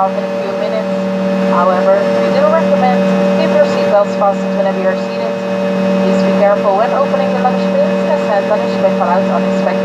off in a few minutes. However, we do recommend keep your seatbelts fastened whenever you're seated. Please be careful when opening the luggage bins, as hand luggage may fall out unexpectedly.